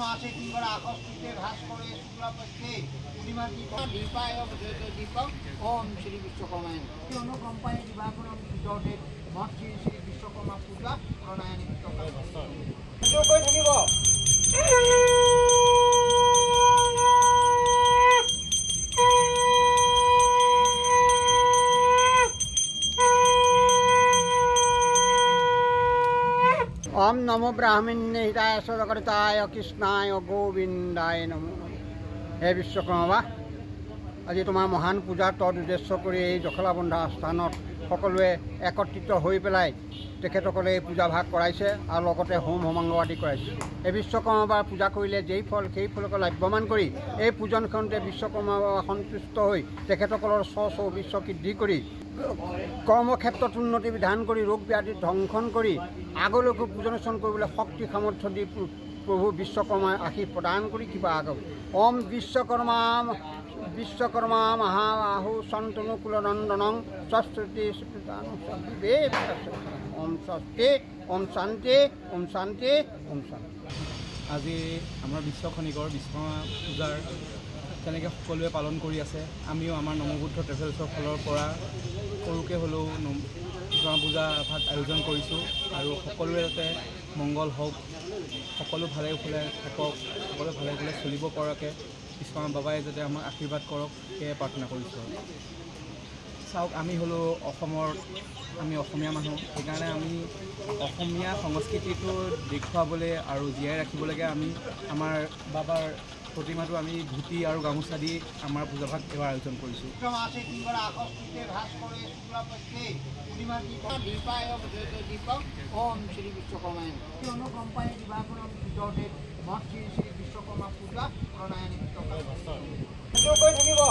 মাসে কিংবা আকস্মিকে ভাস কৰে শুক্লাপক্ষে পূৰ্ণিমা দীপায় দীপক ওম শ্ৰী বিশ্বকৰ্মায় অন্য কোম্পানি দিবাকৰণ ভিতৰতে মঠ শ্ৰী শ্ৰী বিশ্বকৰ্মা পূজা প্ৰণায়ন থাকিব। ओम नमो ब्राह्मण्य हिताय सदकर्ताय कृष्णाय गोविंदाय नमो। हे विश्वकर्मा আজি তোমাৰ মহান পূজাৰ তদ উদ্দেশ্য কৰি এই জখলাবন্ধা স্থানত সকলোৱে একত্ৰিত হৈ পেলাই তেখেতসকলে এই পূজা ভাগ কৰাইছে আৰু লগতে হোম হোমাংগ আদি কৰাইছে। এই বিশ্বকৰ্মাৰ পূজা কৰিলে যেই ফল সেই ফলকে লাভ্যমান কৰি এই পূজনখনতে বিশ্বকৰ্মা সন্তুষ্ট হৈ তেখেতসকলৰ বিশ্ব বৃদ্ধি কৰি কৰ্মক্ষেত্ৰত উন্নতি বিধান কৰি ৰোগ ব্যাধি ধ্বংসন কৰি আগলৈকে পূজনচন কৰিবলৈ শক্তি সামৰ্থ্য দি প্ৰভু বিশ্বকৰ্মাই আশীষ প্ৰদান কৰি কিবা আগব। ওম বিশ্বকৰ্মা মহাবাহু সন্তনুকুলনন্দনং স্বস্তি ওম স্বস্তি ওম শান্তি ওম শান্তি ওম শান্তি। আজি আমাৰ বিশ্বখনিকৰ বিশ্বকৰ্মা পূজাৰ তেনেকৈ সকলোৱে পালন কৰি আছে। আমিও আমাৰ নমবুদ্ধ ট্ৰেভেলছৰ ফালৰ পৰা সৰুকৈ হ'লেও বিশ্বকৰ্মা পূজা ভাগ আয়োজন কৰিছোঁ আৰু সকলোৰে যাতে মংগল হওক, সকলো ভালে কুশলে থাকক, সকলো ভালে কুশলে চলিব পৰাকৈ বিশ্বকৰ্মা বাবাই যাতে আমাক আশীৰ্বাদ কৰক সেয়ে প্ৰাৰ্থনা কৰিছোঁ। চাওক, আমি হ'লোঁ আমি অসমীয়া মানুহ, সেইকাৰণে আমি অসমীয়া সংস্কৃতিটো দেখুৱাবলৈ আৰু জীয়াই ৰাখিবলৈকে আমি আমাৰ বাবাৰ প্ৰতিমাটো আমি ধুতি আৰু গামোচা দি আমাৰ পূজা ভাগ এবাৰ আয়োজন কৰিছোঁ। ওম শ্ৰী বিশ্বকৰ্মায় অন্য কোম্পানি দিবাকৰণ ভিতৰতে মঠ শ্ৰী শ্ৰী বিশ্বকৰ্মা পূজা প্ৰণায়ন থাকিব।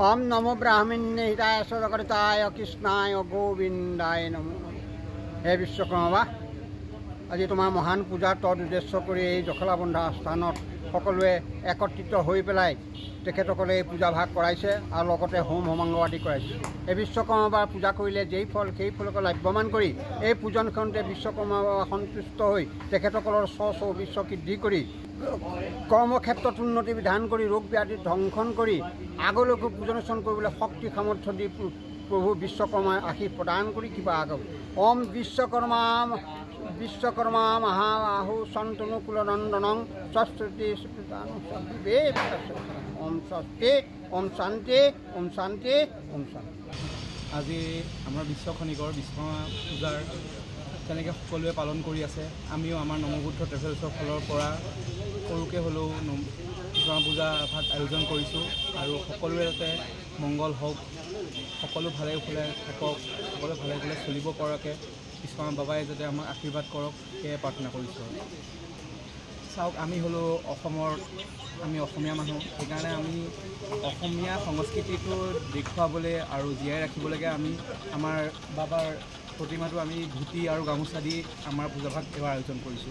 ओम नमो ब्राह्मण्य हिताय सदकर्ताय कृष्णाय गोविंदाय नमो। हे विश्वकर्मा আজি তোমাৰ মহান পূজাৰ তদ উদ্দেশ্য কৰি এই জখলাবন্ধা স্থানত সকলোৱে একত্ৰিত হৈ পেলাই তেখেতসকলে এই পূজা ভাগ কৰাইছে আৰু লগতে হোম হোমাংগ আদি কৰাইছে। এই বিশ্বকৰ্মাৰ পূজা কৰিলে যেই ফল সেই ফলকে লাভ্যমান কৰি এই পূজনখনতে বিশ্বকৰ্মা সন্তুষ্ট হৈ তেখেতসকলৰ বিশ্ব বৃদ্ধি কৰি কৰ্মক্ষেত্ৰত উন্নতি বিধান কৰি ৰোগ ব্যাধি ধ্বংসন কৰি আগলৈকে পূজনচন কৰিবলৈ শক্তি সামৰ্থ্য দি প্ৰভু বিশ্বকৰ্মাই আশীষ প্ৰদান কৰি কিবা আগব। ওম বিশ্বকর্মা মহাবাহু সন্তনুকুলনন্দনং স্বস্তি ওম স্বস্তি ওম শান্তি ওম শান্তি ওম শান্তি। আজি আমাৰ বিশ্বখনিকৰ বিশ্বকৰ্মা পূজাৰ তেনেকৈ সকলোৱে পালন কৰি আছে। আমিও আমাৰ নমবুদ্ধ ট্ৰেভেলছৰ ফালৰ পৰা সৰুকৈ হ'লেও বিশ্বকৰ্মা পূজা ভাগ আয়োজন কৰিছোঁ আৰু সকলোৰে যাতে মংগল হওক, সকলো ভালে কুশলে থাকক, সকলো ভালে কুশলে চলিব পৰাকৈ বিশ্বকৰ্মা বাবাই যাতে আমাক আশীৰ্বাদ কৰক সেয়ে প্ৰাৰ্থনা কৰিছোঁ। চাওক, আমি হ'লোঁ আমি অসমীয়া মানুহ, সেইকাৰণে আমি অসমীয়া সংস্কৃতিটো দেখুৱাবলৈ আৰু জীয়াই ৰাখিবলৈকে আমি আমাৰ বাবাৰ প্ৰতিমাটো আমি ধুতি আৰু গামোচা দি আমাৰ পূজা ভাগ এবাৰ আয়োজন কৰিছোঁ।